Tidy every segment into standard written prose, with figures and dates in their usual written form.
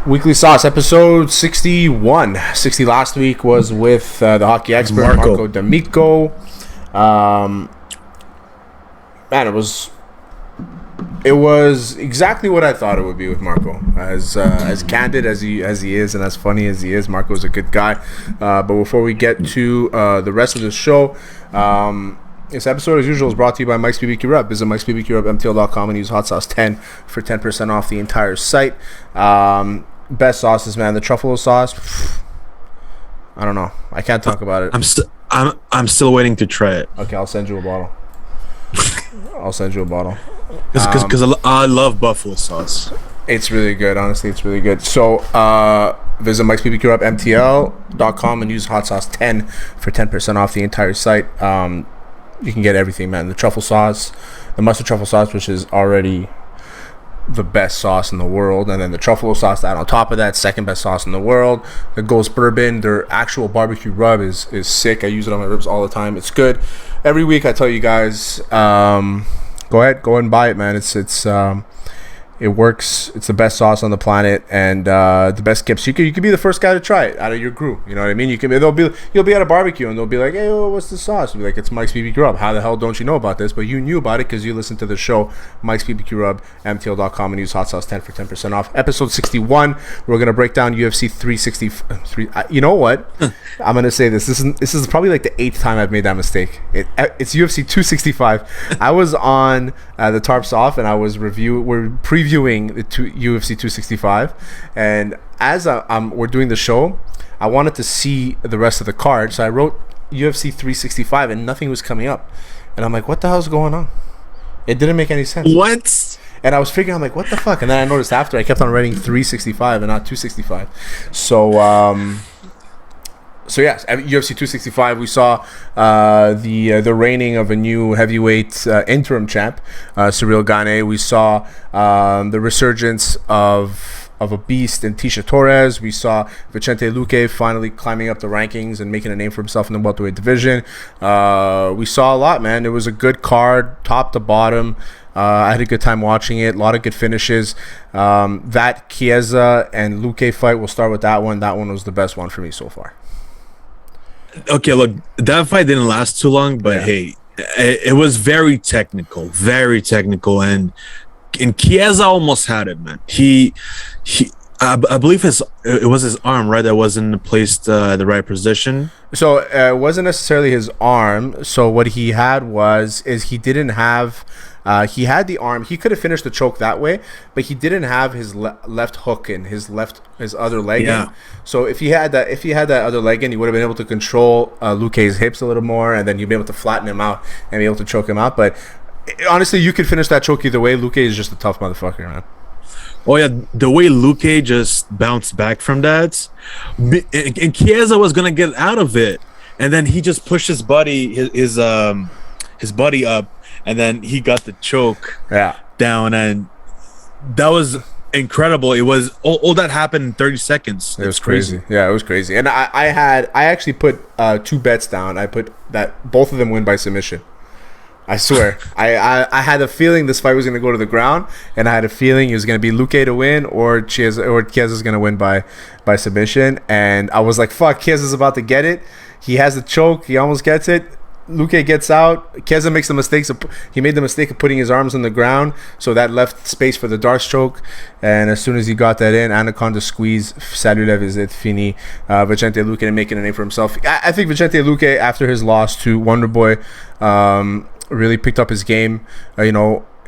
Weekly Sauce, episode 61. 60 last week was with the hockey expert, Marco D'Amico. Man, it was exactly what I thought it would be with Marco. As candid as he is and as funny as he is, Marco's a good guy. But before we get to the rest of the show, this episode, as usual, is brought to you by Mike's BBQ Rub. Visit Mike's BBQ Rub, MTL.com, and use Hot Sauce 10 for 10% off the entire site. Best sauces, man. The truffle sauce, I don't know. I can't talk about it. I'm still waiting to try it. Okay, I'll send you a bottle. Because I love buffalo sauce. It's really good. Honestly, it's really good. So visit Mike's BBQ Rub, MTL.com, and use Hot Sauce 10 for 10% off the entire site. You can get everything, man. The truffle sauce, the mustard truffle sauce, which is already the best sauce in the world, and then the truffle sauce that on top of that, second best sauce in the world. The Ghost Bourbon, their actual barbecue rub is sick. I use it on my ribs all the time. It's good. Every week I tell you guys, go ahead and buy it, man. It works. It's the best sauce on the planet, and the best gifts. You could be the first guy to try it out of your crew. You know what I mean? You'll be at a barbecue and they'll be like, "Hey, what's the sauce?" You'll be like, "It's Mike's BBQ Rub." How the hell don't you know about this? But you knew about it because you listened to the show. Mike's BBQ Rub, MTL.com, and use Hot Sauce 10 for 10% off. Episode 61. We're gonna break down UFC 363. You know what? I'm gonna say this. This is probably like the 8th time I've made that mistake. It's UFC 265. I was on the Tarps Off, and we're previewing the UFC 265, and as we're doing the show, I wanted to see the rest of the card, so I wrote UFC 365 and nothing was coming up, and I'm like, what the hell's going on? It didn't make any sense. What? And I was figuring, I'm like, what the fuck? And then I noticed after I kept on writing 365 and not 265. So yes, at UFC 265, we saw the reigning of a new heavyweight interim champ, Cyril Gane. We saw the resurgence of a beast in Tisha Torres. We saw Vicente Luque finally climbing up the rankings and making a name for himself in the welterweight division. We saw a lot, man. It was a good card, top to bottom. I had a good time watching it. A lot of good finishes. That Chiesa and Luque fight, we'll start with that one. That one was the best one for me so far. Okay, look, that fight didn't last too long, but hey, it was very technical, and Chiesa almost had it, man. I believe it was his arm, right, that wasn't placed the right position. So it wasn't necessarily his arm. So what he had is he didn't have. He had the arm. He could have finished the choke that way, but he didn't have his left hook in his other leg. Yeah. In. So if he had that other leg in, he would have been able to control Luque's hips a little more, and then you'd be able to flatten him out and be able to choke him out. But honestly, you could finish that choke either way. Luque is just a tough motherfucker, man. Oh yeah, the way Luque just bounced back from that, and Chiesa was gonna get out of it, and then he just pushed his buddy up. And then he got the choke down, and that was incredible. It was all that happened in 30 seconds. It was crazy. Yeah, it was crazy. And I actually put 2 bets down. I put that both of them win by submission. I swear. I had a feeling this fight was going to go to the ground, and I had a feeling it was going to be Luque to win or Chiesa's going to win by submission. And I was like, fuck, Chiesa's about to get it. He has the choke. He almost gets it. Luque gets out. Chiesa makes the mistakes. He made the mistake of putting his arms on the ground, so that left space for the dart stroke. And as soon as he got that in, Anaconda squeeze. Salut la visite, fini. Vicente Luque making a name for himself. I think Vicente Luque, after his loss to Wonder Boy, really picked up his game.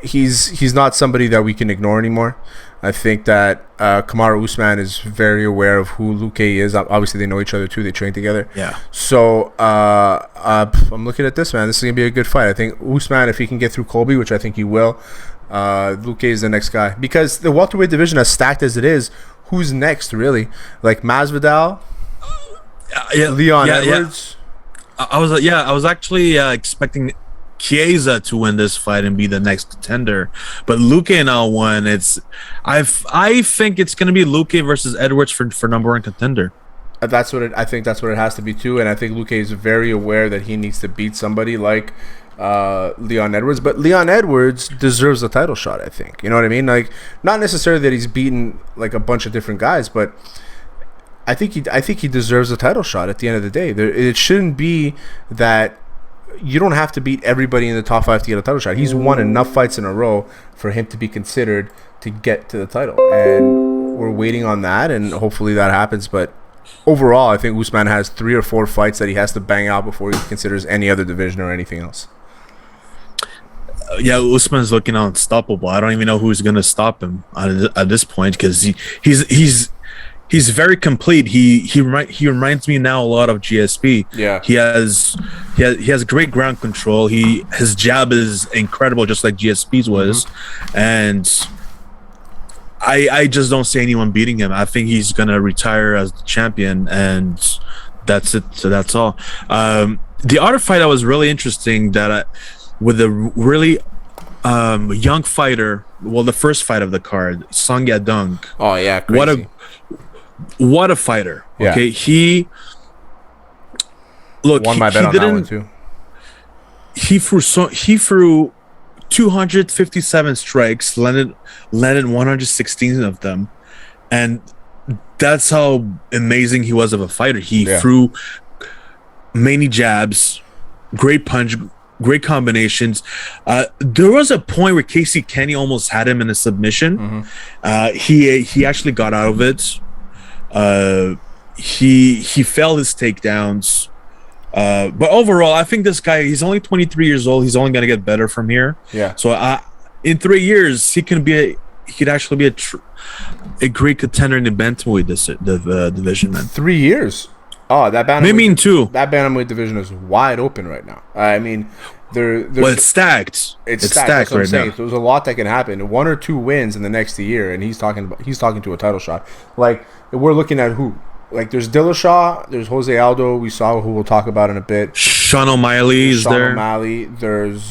He's not somebody that we can ignore anymore. I think that Kamaru Usman is very aware of who Luque is. Obviously, they know each other too. They train together. Yeah. So I'm looking at this, man. This is going to be a good fight. I think Usman, if he can get through Colby, which I think he will, Luque is the next guy. Because the welterweight division, as stacked as it is, who's next, really? Like Masvidal? Leon Edwards? Yeah. I was actually expecting Chiesa to win this fight and be the next contender, but Luque now won. I think it's going to be Luque versus Edwards for number 1 contender. I think that's what it has to be too, and I think Luque is very aware that he needs to beat somebody like Leon Edwards, but Leon Edwards deserves a title shot. I think, you know what I mean. Like, not necessarily that he's beaten like a bunch of different guys, but I think he deserves a title shot at the end of the day. It shouldn't be that you don't have to beat everybody in the top 5 to get a title shot. He's won enough fights in a row for him to be considered to get to the title, and we're waiting on that, and hopefully that happens. But overall, I think Usman has 3 or 4 fights that he has to bang out before he considers any other division or anything else. Yeah, Usman's looking unstoppable. I don't even know who's going to stop him at this point, because he's very complete. He reminds me now a lot of GSP. Yeah, he has great ground control. His jab is incredible, just like GSP's was, and I just don't see anyone beating him. I think he's gonna retire as the champion, and that's it. So that's all. The other fight that was really interesting, with a really young fighter. Well, the first fight of the card, Song Yadong. Oh yeah, crazy. What a fighter. Yeah. Okay, he won my bet on that one too. He threw 257 strikes, landed 116 of them, and that's how amazing he was of a fighter. He threw many jabs, great punch, great combinations. There was a point where Casey Kenny almost had him in a submission. He actually got out of it. He failed his takedowns. But overall, I think this guy, he's only 23 years old. He's only going to get better from here. Yeah. So in 3 years, he could actually be a great contender in the bantamweight division, man. 3 years. Oh, that bantamweight. Maybe 2. That bantamweight division is wide open right now. I mean, it's stacked. It's stacked right now. There's a lot that can happen. 1 or 2 wins in the next year, and he's talking to a title shot. Like, we're looking at who? Like, there's Dillashaw, there's Jose Aldo, we saw, who we'll talk about in a bit. Sean O'Malley is there. Sean O'Malley, there's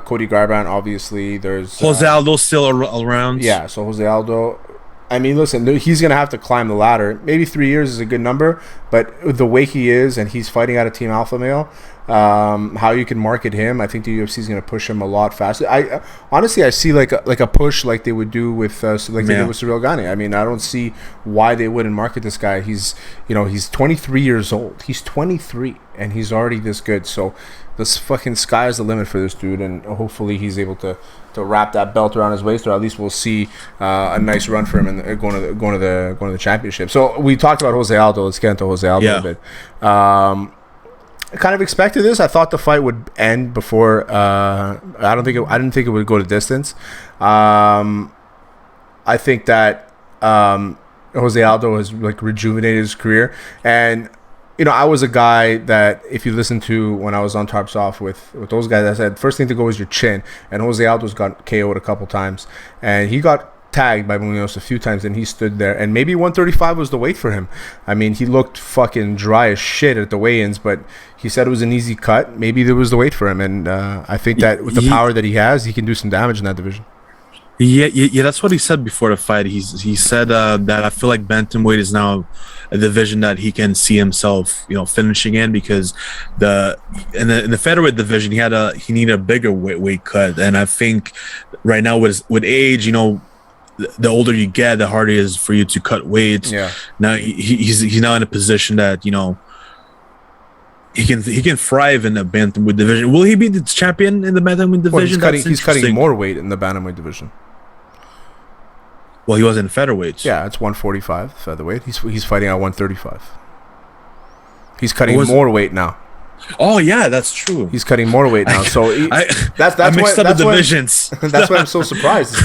Cody Garbrandt, obviously. There's Jose Aldo still around. Yeah, so Jose Aldo. I mean, listen, he's going to have to climb the ladder. Maybe 3 years is a good number, but the way he is, and he's fighting out of Team Alpha Male, how you can market him, I think the UFC is going to push him a lot faster. I honestly, I see like a push like they would do with they did with Cyril Gane. I mean, I don't see why they wouldn't market this guy. He's 23 years old. He's 23 and he's already this good. So this fucking sky is the limit for this dude, and hopefully he's able to wrap that belt around his waist, or at least we'll see a nice run for him and going to the championship. So we talked about Jose Aldo. Let's get into Jose Aldo a bit. I kind of expected this. I thought the fight would end before. I didn't think it would go to distance. I think that Jose Aldo has like rejuvenated his career, and I was a guy that, if you listen to when I was on Tarps Off with those guys, I said first thing to go is your chin. And Jose Aldo's got KO'd a couple times, and he got tagged by Munoz a few times, and he stood there. And maybe 135 was the weight for him. I mean, he looked fucking dry as shit at the weigh-ins, but he said it was an easy cut. Maybe there was the weight for him, and I think that with the power that he has, he can do some damage in that division. Yeah, that's what he said before the fight. He said that I feel like bantamweight is now a division that he can see himself, finishing in, because in the featherweight division he needed a bigger weight cut, and I think right now with age, the older you get, the harder it is for you to cut weight. Yeah. Now he's now in a position that he can thrive in the bantamweight division. Will he be the champion in the bantamweight division? Well, he's cutting more weight in the bantamweight division. Well, he was in featherweights. Yeah, it's 145 featherweight. He's fighting at 135. He's cutting more weight now. Oh yeah, that's true. He's cutting more weight now. So that's I mixed up the divisions. That's why I'm so surprised.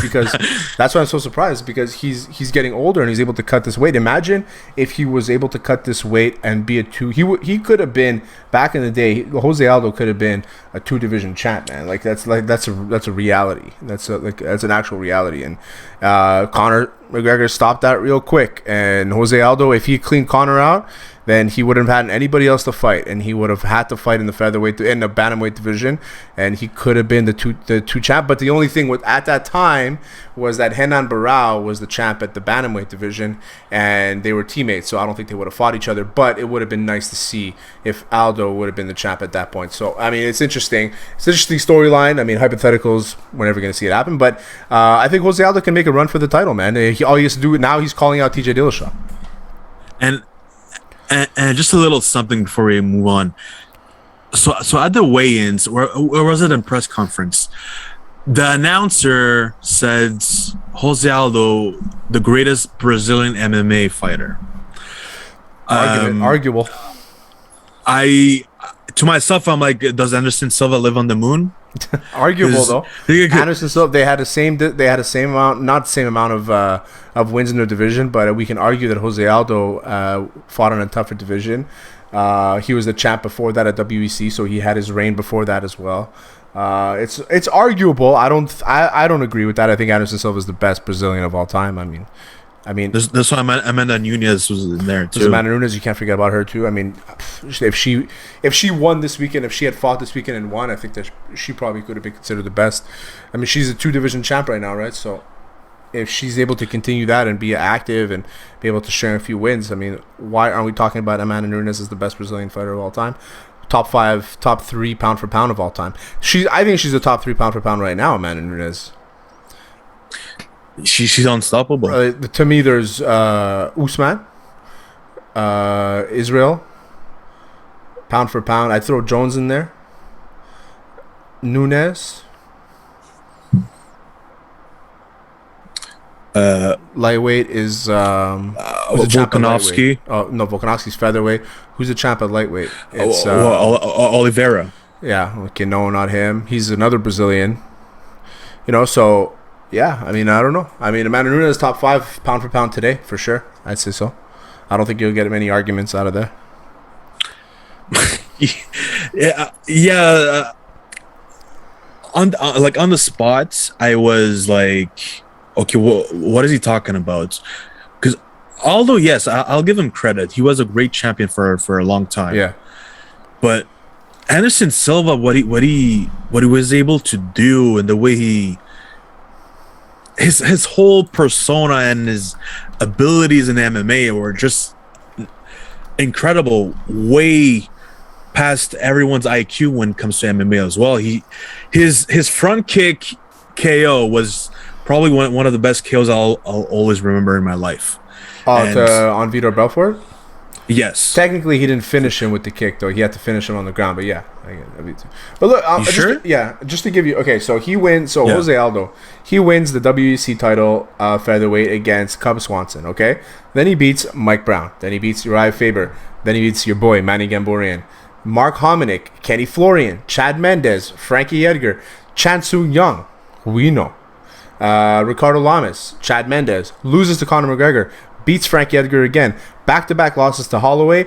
Because he's getting older and he's able to cut this weight. Imagine if he was able to cut this weight and be a 2. He could have been, back in the day, Jose Aldo could have been a 2-division champ, man. That's a reality. That's an actual reality. And Conor McGregor stopped that real quick. And Jose Aldo, if he cleaned Conor out, then he wouldn't have had anybody else to fight, and he would have had to fight in the featherweight, in the bantamweight division, and he could have been the two champ. But the only thing at that time was that Herman Barao was the champ at the bantamweight division, and they were teammates, so I don't think they would have fought each other. But it would have been nice to see if Aldo would have been the champ at that point. So I mean, it's interesting. It's an interesting storyline. I mean, hypotheticals, we're never going to see it happen, but I think Jose Aldo can make a run for the title, man. All he has to do now, he's calling out TJ Dillashaw. And just a little something before we move on. So at the weigh-ins, or was it in press conference? The announcer said Jose Aldo, the greatest Brazilian MMA fighter. Arguable. To myself, I'm like, does Anderson Silva live on the moon? Arguable though. Anderson Silva, they had the same amount, not the same amount of wins in their division, but we can argue that Jose Aldo fought in a tougher division. He was the champ before that at WEC, so he had his reign before that as well. It's arguable. I don't agree with that. I think Anderson Silva is the best Brazilian of all time. I mean, that's why Amanda Nunes was in there too. Amanda Nunes, you can't forget about her too. I mean, if she won this weekend, if she had fought this weekend and won, I think that she probably could have been considered the best. I mean, she's a 2-division champ right now, right? So if she's able to continue that and be active and be able to share a few wins, I mean, why aren't we talking about Amanda Nunes as the best Brazilian fighter of all time? Top 5, top 3 pound for pound of all time. I think she's the top 3 pound for pound right now, Amanda Nunes. She's unstoppable. To me, there's Usman, Israel, pound for pound. I'd throw Jones in there. Nunes. Lightweight is Volkanovski. Oh no, Volkanovski's featherweight. Who's the champ at lightweight? It's Oliveira. Yeah, okay, no, not him. He's another Brazilian. So. Yeah, I mean, I don't know. I mean, Amanda Nunes is top 5 pound for pound today, for sure. I'd say so. I don't think you'll get many arguments out of there. Yeah. On the spot, I was like, okay, what is he talking about? Because although yes, I'll give him credit, he was a great champion for a long time. Yeah, but Anderson Silva, what he was able to do, and the way his whole persona and his abilities in MMA were just incredible, way past everyone's IQ when it comes to MMA as well. His front kick KO was probably one of the best KOs I'll always remember in my life. On Vitor Belfort? Yes. Technically, he didn't finish him with the kick, though. He had to finish him on the ground. But yeah, but look, sure? Just to give you, okay. So he wins. So Jose Aldo, he wins the WEC title featherweight against Cub Swanson. Okay, then he beats Mike Brown. Then he beats Uriah Faber. Then he beats your boy Manny Gamborian, Mark Hominick, Kenny Florian, Chad Mendez, Frankie Edgar, Chan Soo Young, who we know, Ricardo Lamas, Chad Mendez loses to Conor McGregor, beats Frankie Edgar again. Back-to-back losses to Holloway,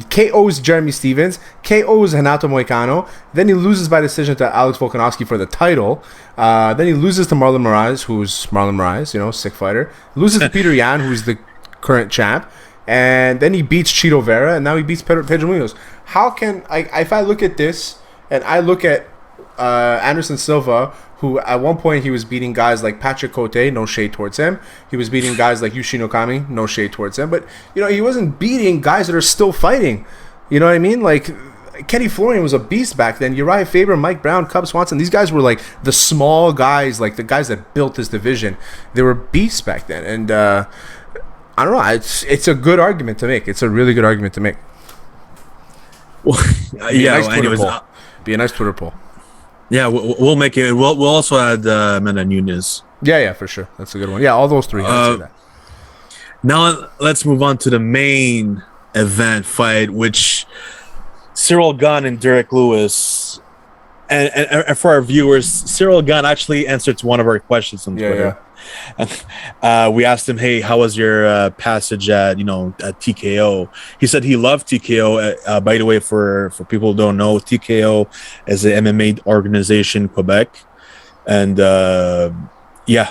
KOs Jeremy Stevens, KOs Renato Moicano. Then he loses by decision to Alex Volkanovski for the title. Then he loses to Marlon Moraes, who's Marlon Moraes, sick fighter. Loses to Peter Yan, who's the current champ. And then he beats Chito Vera, and now he beats Pedro Munoz. How can if I look at this and I look at Anderson Silva, who at one point he was beating guys like Patrick Cote, no shade towards him. He was beating guys like Yushin Okami, no shade towards him. But, he wasn't beating guys that are still fighting. You know what I mean? Like, Kenny Florian was a beast back then. Uriah Faber, Mike Brown, Cub Swanson. These guys were like the small guys, like the guys that built this division. They were beasts back then. And I don't know. It's a good argument to make. It's a really good argument to make. Well, Be a nice Twitter poll. Yeah, we'll make it. We'll also add Amanda Nunes. Yeah, for sure. That's a good one. Yeah, all those three. I'd say that. Now let's move on to the main event fight, which Cyril Gane and Derek Lewis. And for our viewers, Cyril Gane actually answered to one of our questions on Twitter. Yeah. We asked him, "Hey, how was your passage at TKO?" He said he loved TKO. By the way, for people who don't know, TKO is an MMA organization in Quebec, and Yeah,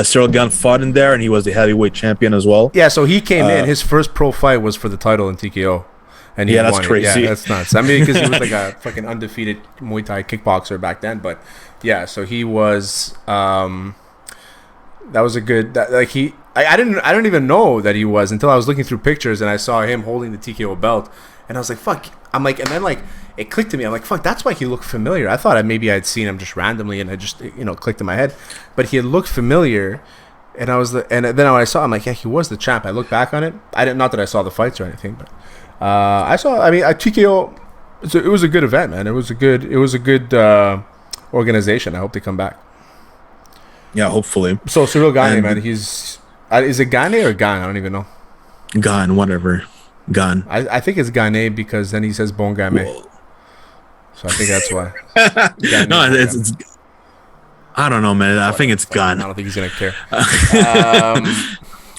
Cyril Gane fought in there, and he was the heavyweight champion as well. Yeah, so he came in. His first pro fight was for the title in TKO. And he Yeah, that's won it. crazy. Yeah, that's nuts. I mean, because he was like a fucking undefeated Muay Thai kickboxer back then. But yeah, so he was. That was a good. I didn't even know that he was until I was looking through pictures and I saw him holding the TKO belt, and I was like, "Fuck!" I'm like, and then like it clicked to me. I'm like, "Fuck!" That's why he looked familiar. I thought maybe I'd seen him just randomly, and I just clicked in my head, but he had looked familiar. And I was and then when I saw, I'm like, yeah, he was the champ. I looked back on it. I didn't, not that I saw the fights or anything, but I saw. I mean, TKO. It was a good event, man. It was a good organization. I hope they come back. Yeah, hopefully. So Cyril Gane, man, he's is it Gane or Gane? I don't even know. Gane, whatever. Gane. I think it's Gane because then he says Bon Game. So I think that's why. Gane, no, it's I don't know, man. I think it's Gane. I don't think he's gonna care.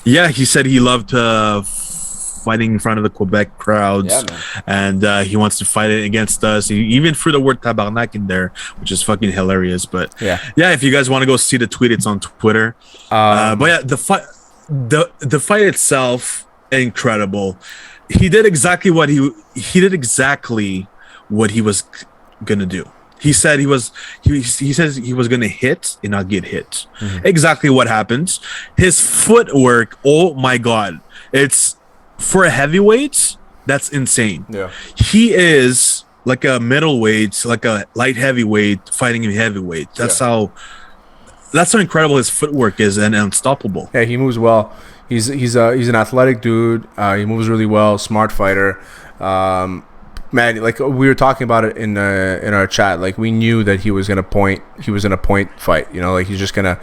Yeah, he said he loved fighting in front of the Quebec crowds, and he wants to fight it against us. He even threw the word tabarnak in there, which is fucking hilarious. But yeah, if you guys want to go see the tweet, it's on Twitter. But yeah, the fight itself, incredible. He did exactly what he was gonna do. He said he says he was gonna hit and not get hit. Mm-hmm. Exactly what happens. His footwork, oh my god, it's for a heavyweight, that's insane. Yeah, he is like a middleweight, like a light heavyweight fighting in heavyweight. That's how incredible his footwork is and unstoppable. Yeah, he moves well. He's an athletic dude. He moves really well. Smart fighter. Man, like we were talking about it in our chat, like we knew that he was gonna point fight. Like he's just gonna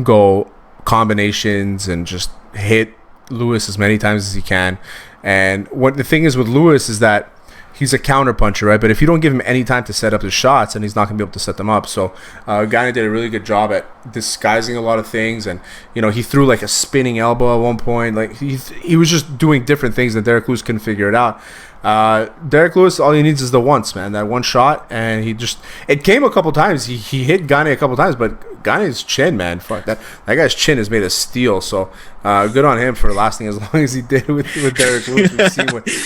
go combinations and just hit Lewis as many times as he can. And what the thing is with Lewis is that he's a counter puncher, right? But if you don't give him any time to set up his shots, then he's not gonna be able to set them up. So Gane did a really good job at disguising a lot of things, and he threw like a spinning elbow at one point. Like he was just doing different things that Derek Lewis couldn't figure it out. Derek Lewis, all he needs is the once, man. That one shot, and it came a couple times. He hit Gane a couple times, but Gane's chin, man, fuck that guy's chin is made of steel. So good on him for lasting as long as he did with Derek Lewis.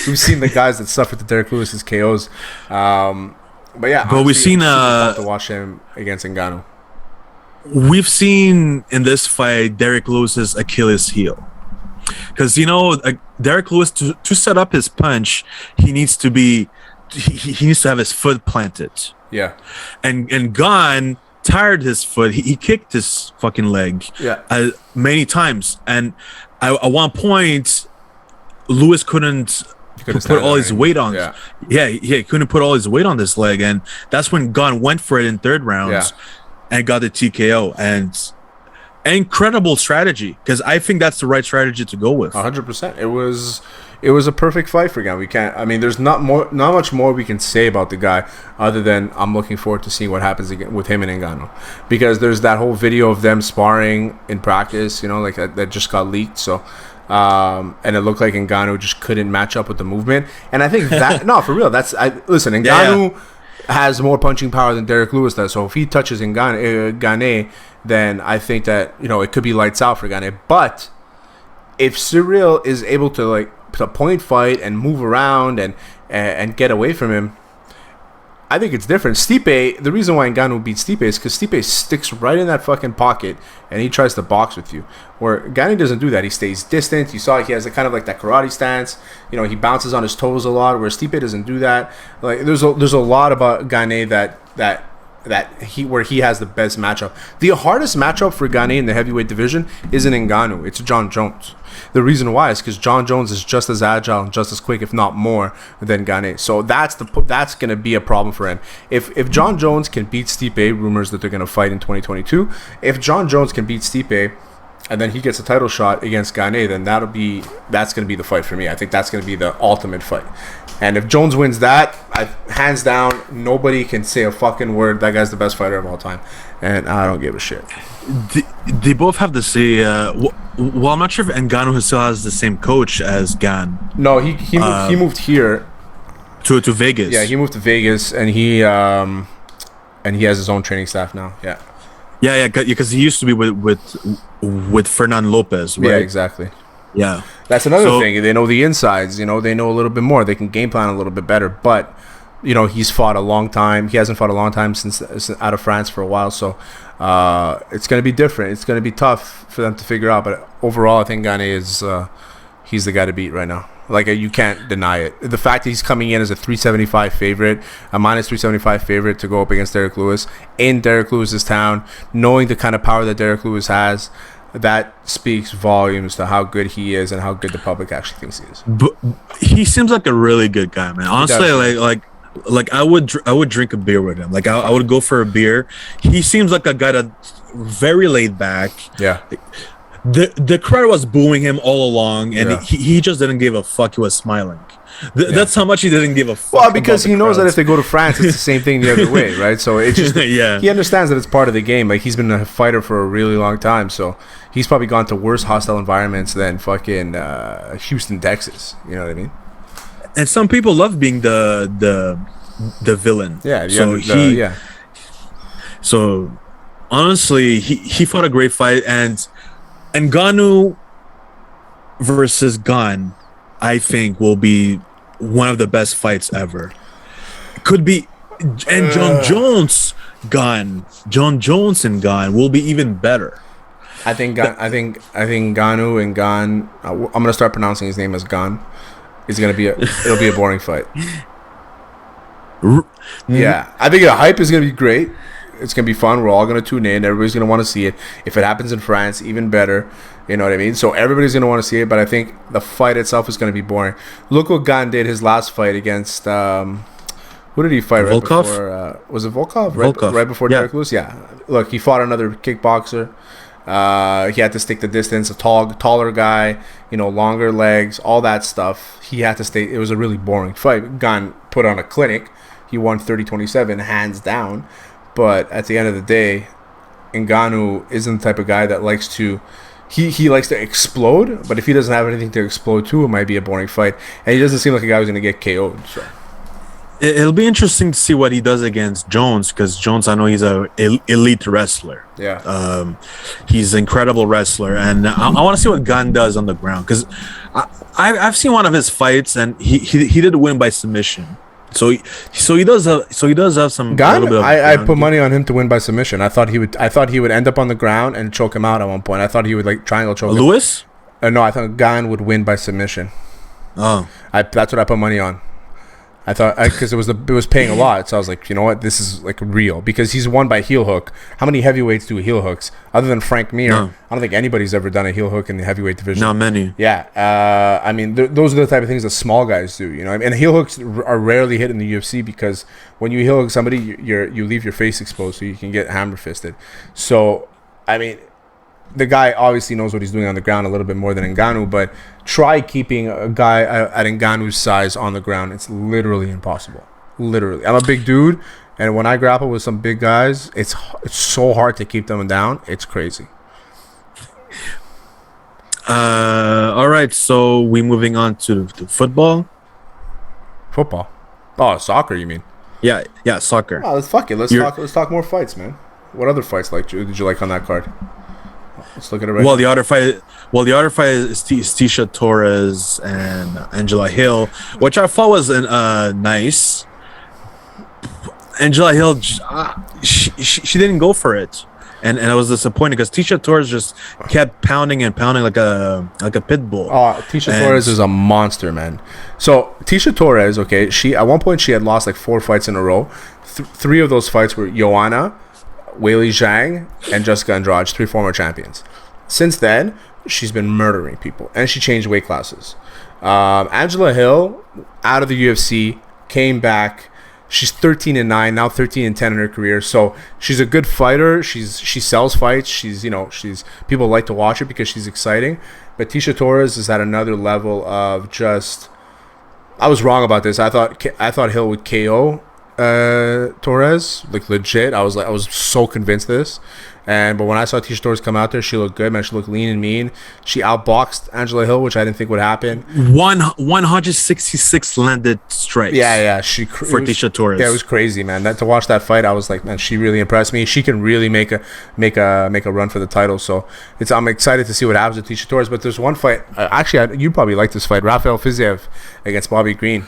We've seen the guys that suffered the Derek Lewis's KOs. But yeah, but we've seen to watch him against Ngannou. We've seen in this fight Derek Lewis's Achilles heel. Because Derek Lewis to set up his punch, he needs to have his foot planted. Yeah, and Gane tired his foot. He kicked his fucking leg. Many times, and at one point, Lewis couldn't put all his weight on. He couldn't put all his weight on this leg, and that's when Gane went for it in third rounds and got the TKO. And incredible strategy, because I think that's the right strategy to go with. 100%. It was a perfect fight for Gane. There's not much more we can say about the guy other than I'm looking forward to seeing what happens again with him and Ngannou, because there's that whole video of them sparring in practice, that just got leaked. So and it looked like Ngannou just couldn't match up with the movement, and I think that no, for real, listen, Ngannou has more punching power than Derek Lewis does. So if he touches Gane, then I think that it could be lights out for Gane. But if Cyril is able to point fight and move around and get away from him, I think it's different. Stipe, the reason why Ngannou beats Stipe is because Stipe sticks right in that fucking pocket and he tries to box with you. Where Gane doesn't do that. He stays distant. You saw he has kind of like that karate stance. He bounces on his toes a lot, where Stipe doesn't do that. Like there's a lot about Gane where he has the best matchup. The hardest matchup for Gane in the heavyweight division isn't Ngannou. It's John Jones. The reason why is because John Jones is just as agile and just as quick, if not more, than Gane. So that's going to be a problem for him. If John Jones can beat Stipe, rumors that they're going to fight in 2022. If John Jones can beat Stipe, and then he gets a title shot against Gane, then that's going to be the fight for me. I think that's going to be the ultimate fight. And if Jones wins that, hands down, nobody can say a fucking word. That guy's the best fighter of all time, and I don't give a shit. They both have the same. Well, I'm not sure if Ngannou still has the same coach as Gane. No, he moved here to Vegas. Yeah, he moved to Vegas, and he has his own training staff now. Yeah. Yeah, because he used to be with Fernan Lopez, right? Yeah, exactly. Yeah. That's another thing. They know the insides. You know, they know a little bit more. They can game plan a little bit better. But, you know, he's fought a long time. He hasn't fought a long time since out of France for a while. So it's going to be different. It's going to be tough for them to figure out. But overall, I think Gane is he's the guy to beat right now. Like, you can't deny it. The fact that he's coming in as a 375 favorite, a minus 375 favorite to go up against Derek Lewis in Derek Lewis's town, knowing the kind of power that Derek Lewis has, that speaks volumes to how good he is and how good the public actually thinks he is. But he seems like a really good guy, man. Honestly, like I would drink a beer with him. Like I would go for a beer. He seems like a guy that's very laid back. Yeah. The crowd was booing him all along, and he just didn't give a fuck. He was smiling. That's how much he didn't give a fuck. Well, because he knows that if they go to France, it's the same thing the other way, right? So it's just he understands that it's part of the game. Like, he's been a fighter for a really long time, so he's probably gone to worse hostile environments than fucking Houston, Texas. You know what I mean? And some people love being the villain. Yeah. So honestly, he fought a great fight, and Ngannou versus Gane, I think, will be one of the best fights ever. Could be, and John Jones and Gane will be even better. I think Ngannou and Gane. I'm gonna start pronouncing his name as Gane. It'll be a boring fight. Yeah, I think the hype is gonna be great. It's gonna be fun. We're all gonna tune in. Everybody's gonna want to see it. If it happens in France, even better. You know what I mean? So everybody's gonna want to see it. But I think the fight itself is gonna be boring. Look what Gane did his last fight against. Who did he fight right Volkov? before? Was it Volkov? Volkov. Right before Derek Lewis? Yeah. Look, he fought another kickboxer. He had to stick the distance. A taller guy. You know, longer legs. All that stuff. He had to stay. It was a really boring fight. Gane put on a clinic. He won 30-27, hands down. But at the end of the day, Ngannou isn't the type of guy that likes to. He likes to explode, but if he doesn't have anything to explode to, it might be a boring fight. And he doesn't seem like a guy who's going to get KO'd. So it'll be interesting to see what he does against Jones, because Jones, I know he's a elite wrestler. Yeah. He's an incredible wrestler, and I want to see what Gane does on the ground, because I've seen one of his fights, and he did win by submission. So he does have some. Gane, I put money on him to win by submission. I thought he would end up on the ground and choke him out at one point. I thought he would like triangle choke Lewis? No, I thought Gane would win by submission. Oh, that's what I put money on. I thought, because it was paying a lot, so I was like, you know what, this is like real, because he's won by heel hook. How many heavyweights do heel hooks other than Frank Mir? No. I don't think anybody's ever done a heel hook in the heavyweight division. Not many. Yeah, I mean, those are the type of things that small guys do, you know. And heel hooks are rarely hit in the UFC, because when you heel hook somebody, you leave your face exposed, so you can get hammer fisted. So, I mean, the guy obviously knows what he's doing on the ground a little bit more than Ngannou, but try keeping a guy at Ngannou's size on the ground. It's literally impossible. Literally. I'm a big dude, and when I grapple with some big guys, it's so hard to keep them down. It's crazy. All right, so we're moving on to football. Football? Oh, soccer, you mean? Yeah, soccer. Oh, let's talk more fights, man. What other fights did you like on that card? Let's look at it right now. The other fight is Tisha Torres and Angela Hill, which I thought was nice. Angela Hill, she didn't go for it, and I was disappointed, because Tisha Torres just kept pounding like a pit bull. Oh, Tisha Torres is a monster, man. So Tisha Torres, okay, at one point she had lost like 4 fights in a row. 3 of those fights were Joanna, Weili Zhang, and Jessica Andrade, 3 former champions. Since then, she's been murdering people, and she changed weight classes. Angela Hill, out of the UFC, came back. She's 13-9, now 13-10 in her career. So she's a good fighter. She sells fights. She's people like to watch her because she's exciting. But Tisha Torres is at another level of just. I was wrong about this. I thought Hill would KO Torres, like legit. I was so convinced of this. But when I saw Tisha Torres come out there, she looked good, man. She looked lean and mean. She outboxed Angela Hill, which I didn't think would happen. 166 landed strikes. Yeah. For Tisha Torres. Yeah, it was crazy, man. To watch that fight, I was like, man, she really impressed me. She can really make a run for the title. So I'm excited to see what happens with Tisha Torres. But there's one fight. Actually, you probably like this fight. Rafael Fiziev against Bobby Green.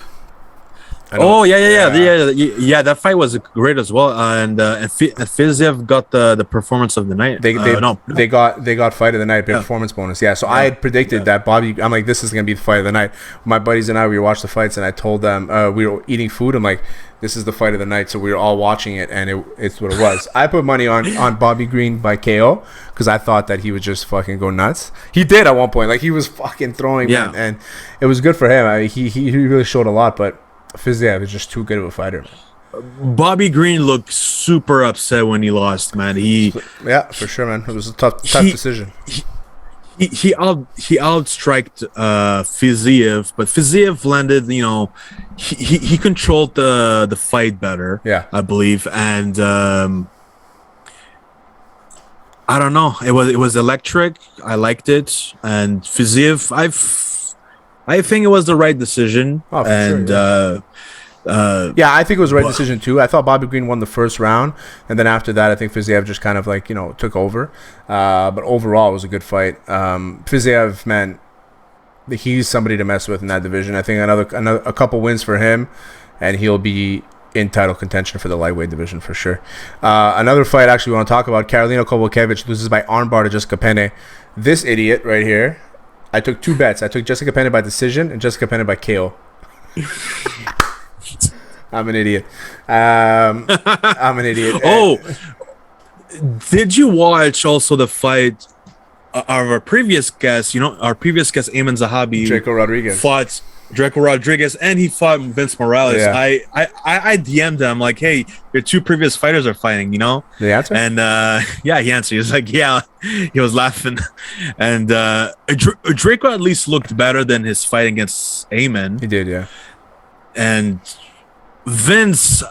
Oh yeah. That fight was great as well, and Fiziev got the performance of the night. They got fight of the night, performance bonus. Yeah, so I had predicted that Bobby. I'm like, this is gonna be the fight of the night. My buddies and I, we watched the fights, and I told them we were eating food. I'm like, this is the fight of the night. So we were all watching it, and it's what it was. I put money on Bobby Green by KO because I thought that he would just fucking go nuts. He did at one point, like he was fucking throwing, man, and it was good for him. I mean, he really showed a lot, but Fiziev is just too good of a fighter, man. Bobby Green looked super upset when he lost, man. Yeah, for sure, man. It was a tough decision. He outstriked Fiziev, but Fiziev landed. He controlled the fight better. Yeah, I believe, and I don't know. It was electric. I liked it, and Fiziev, I think it was the right decision. Oh, for sure, yeah. I think it was the right decision too. I thought Bobby Green won the first round, and then after that, I think Fiziev just kind of like took over. But overall, it was a good fight. Fiziev, man, he's somebody to mess with in that division. I think a couple wins for him, and he'll be in title contention for the lightweight division for sure. Another fight actually we want to talk about: Karolina Kobakevich loses by armbar to Jessica Penne. This idiot right here. I took two bets. I took Jessica Penne by decision and Jessica Penne by KO. I'm an idiot. I'm an idiot. Oh, did you watch also the fight of our previous guest? Our previous guest, Ayman Zahabi, Draco Rodriguez, fought Draco Rodriguez, and he fought Vince Morales. Yeah. I DM'd him like, "Hey, your two previous fighters are fighting," The answer? And yeah, he answered. He was like, "Yeah," he was laughing, and Draco at least looked better than his fight against Ayman. He did, yeah. And Vince,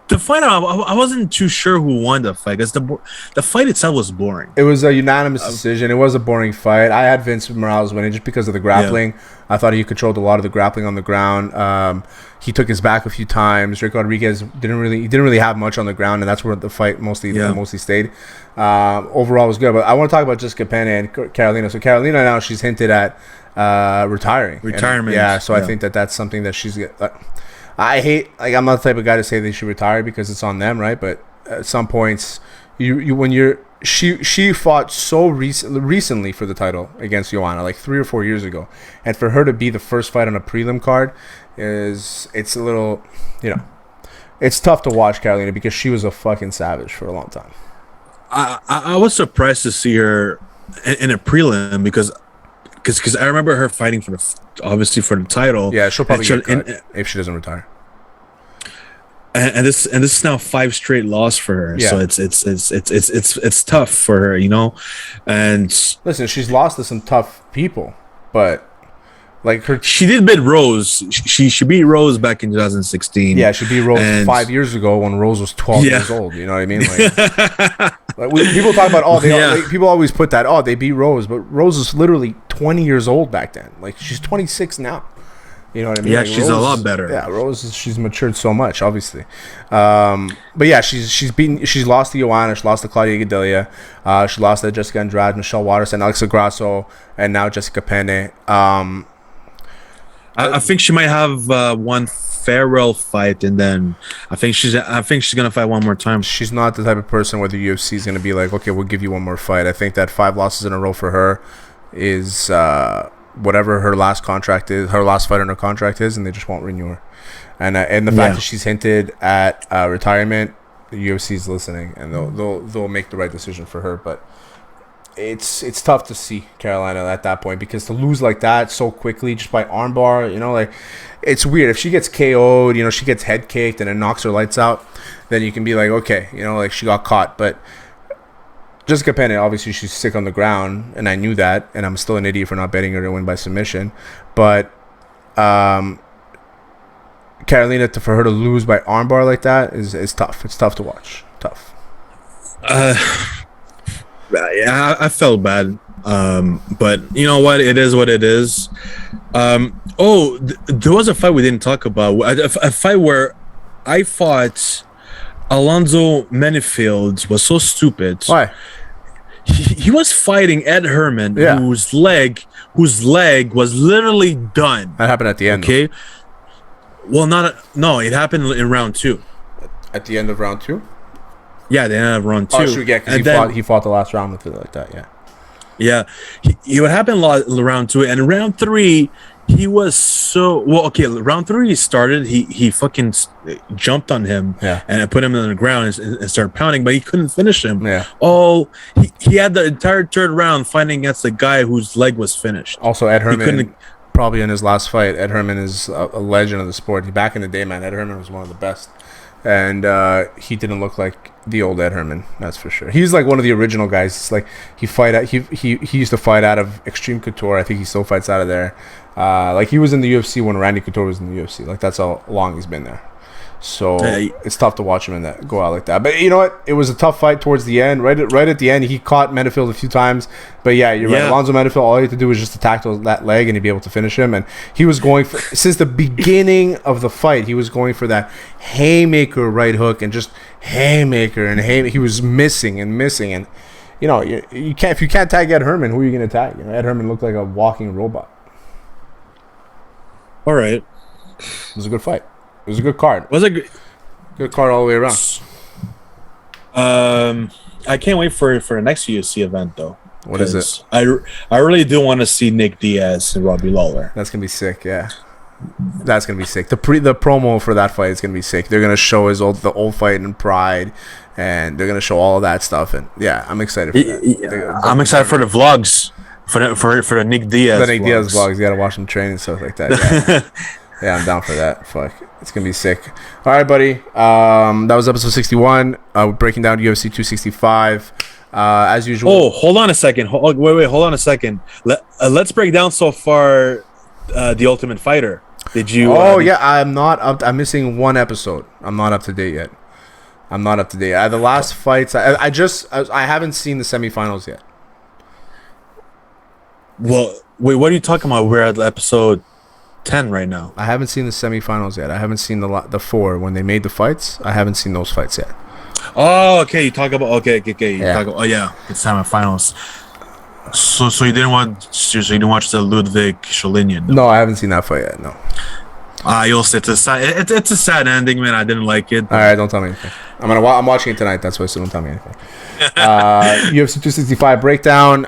the fight, I wasn't too sure who won the fight because the fight itself was boring. It was a unanimous decision. It was a boring fight. I had Vince Morales winning just because of the grappling. Yeah. I thought he controlled a lot of the grappling on the ground. He took his back a few times. Draco Rodriguez didn't really have much on the ground, and that's where the fight mostly stayed. Overall, it was good. But I want to talk about Jessica Penne and Karolina. So Karolina now, she's hinted at retirement. Yeah, so I think that's something that she's. I hate, I'm not the type of guy to say they should retire because it's on them, right? But at some points, she fought so recently for the title against Joanna, like 3 or 4 years ago, and for her to be the first fight on a prelim card it's a little, it's tough to watch Karolina because she was a fucking savage for a long time. I was surprised to see her in a prelim because I remember her fighting obviously for the title. Yeah, she'll probably get cut if she doesn't retire. And this is now 5 straight loss for her. Yeah. So it's tough for her, And listen, she's lost to some tough people, but she did beat Rose. She beat Rose back in 2016. Yeah, she beat Rose 5 years ago when Rose was 12 years old. You know what I mean? People talk about people always put that they beat Rose, but Rose is literally 20 years old back then. Like she's 26 now. You know what I mean? Yeah, she's a lot better. Yeah, Rose she's matured so much, obviously. But yeah, she's lost to Joanna, she lost to Claudia Gadelia, she lost to Jessica Andrade, Michelle Waterson, Alexa Grasso, and now Jessica Penne. I think she might have one farewell fight, and then I think she's gonna fight one more time. She's not the type of person where the UFC is gonna be like, okay, we'll give you one more fight. I think that 5 losses in a row for her is whatever her last contract is, her last fight on her contract is, and they just won't renew her. And the fact that she's hinted at retirement, the UFC is listening, and they'll make the right decision for her. But it's tough to see Karolina at that point because to lose like that so quickly just by armbar, it's weird. If she gets KO'd, she gets head kicked and it knocks her lights out, then you can be like, okay, she got caught. But Jessica Penne, obviously she's sick on the ground, and I knew that, and I'm still an idiot for not betting her to win by submission. But Carolina for her to lose by armbar like that is tough. It's tough to watch. Tough. Yeah, I felt bad. But you know what? It is what it is. There was a fight we didn't talk about. A fight where I thought Alonzo Manifield was so stupid. Why? He was fighting Ed Herman, Yeah. whose leg was literally done. That happened at the end. Okay. Well, it happened in round 2. At the end of round 2? Yeah, the end of round 2. Oh, sure, yeah, because he fought the last round with it like that, yeah. Yeah, he would happen round 2, and round 3 he was so well. Okay, round 3 he started. He fucking jumped on him, and put him on the ground and started pounding, but he couldn't finish him. Yeah. Oh, he had the entire third round fighting against the guy whose leg was finished. Also, Ed Herman, probably in his last fight, Ed Herman is a legend of the sport. Back in the day, man, Ed Herman was one of the best. And he didn't look like the old Ed Herman, that's for sure. He's like one of the original guys. It's like he used to fight out of Extreme Couture. I think he still fights out of there. Like he was in the UFC when Randy Couture was in the UFC. Like that's how long he's been there. So it's tough to watch him go out like that. But you know what? It was a tough fight towards the end. Right at the end, he caught Manifield a few times. But yeah, you're right. Alonzo Manifield, all he had to do was just attack that leg, and he'd be able to finish him. And he was going for, since the beginning of the fight, he was going for that haymaker right hook and just haymaker and haymaker. He was missing. And you know, you can't, if you can't tag Ed Herman, who are you going to tag? You know, Ed Herman looked like a walking robot. All right, it was a good fight. It was a good card. Was it good card all the way around? I can't wait for the next UFC event though. What is it? I really do want to see Nick Diaz and Robbie Lawler. That's gonna be sick. Yeah, that's gonna be sick. The promo for that fight is gonna be sick. They're gonna show the old fight in Pride, and they're gonna show all of that stuff. And yeah, I'm excited for that. I'm excited for the vlogs. For the Nick Diaz. The Nick Diaz vlogs. You gotta watch him train and stuff like that. Yeah. Yeah, I'm down for that. Fuck, it's gonna be sick. All right, buddy. That was episode 61. We're breaking down UFC 265. As usual. Oh, hold on a second. Wait. Hold on a second. Let's break down so far. The Ultimate Fighter. Did you? Yeah, I'm not up. I'm missing one episode. I'm not up to date yet. The last fights. I haven't seen the semifinals yet. Well, wait. What are you talking about? We're at episode 10 right now. I haven't seen the semifinals yet. I haven't seen the 4 when they made the fights. I haven't seen those fights yet. Oh, okay. You talk about it's semifinals. So you didn't watch the Ludwig Sholinian? No, I haven't seen that fight yet. No. You'll see. It's a sad ending, man. I didn't like it. All right, don't tell me anything. I'm watching it tonight. That's why. So don't tell me anything. UFC 265 breakdown.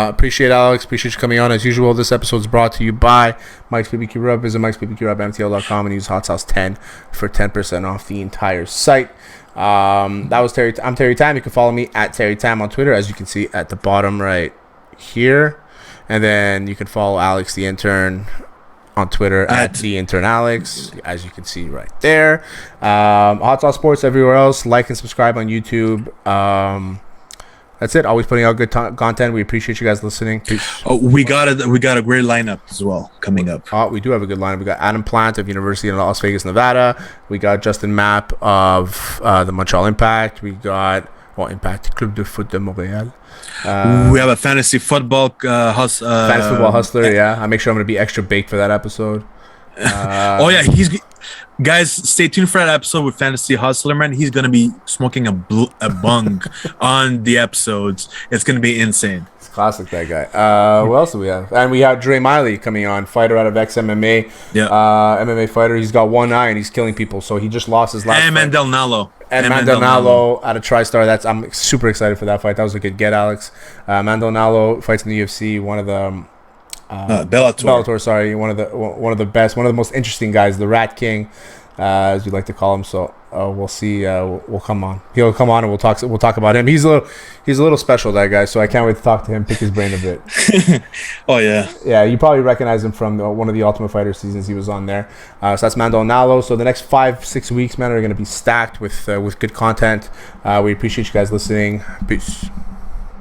Appreciate Alex. Appreciate you coming on as usual. This episode is brought to you by Mike's BBQ Rub. Visit Mike's BBQ Rub MTL.com and use Hot Sauce 10 for 10% off the entire site. That was Terry. I'm Terry Tam. You can follow me at Terry Tam on Twitter, as you can see at the bottom right here, and then you can follow Alex the Intern on Twitter at the Intern Alex, as you can see right there. Hot Sauce Sports everywhere else. Like and subscribe on YouTube. That's it. Always putting out good content. We appreciate you guys listening. Peace. Oh, we got a great lineup as well coming up. We do have a good lineup. We got Adam Plant of University of Las Vegas, Nevada. We got Justin Mapp of the Montreal Impact. We got Impact Club de Foot de Montréal. We have a fantasy football fantasy football hustler. Yeah, I make sure I'm going to be extra baked for that episode. Guys, stay tuned for that episode with Fantasy Hustler, man. He's going to be smoking a bung on the episodes. It's going to be insane. It's classic, that guy. What else do we have? And we have Dre Miley coming on, fighter out of XMMA. Yeah. MMA fighter. He's got one eye and he's killing people. So he just lost his last fight. Mandel Nallo. And Mandel Nallo out of TriStar. I'm super excited for that fight. That was a good get, Alex. Mandel Nallo fights in the UFC. One of the Bellator, sorry, one of the best, one of the most interesting guys, the Rat King, as we like to call him. So we'll see. We'll come on. He'll come on and we'll talk about him. He's a little special, that guy. So I can't wait to talk to him, pick his brain a bit. Oh yeah, yeah. You probably recognize him from one of the Ultimate Fighter seasons. He was on there. So that's Mandel Nallo. So the next 5-6 weeks, man, are going to be stacked with good content. We appreciate you guys listening. Peace.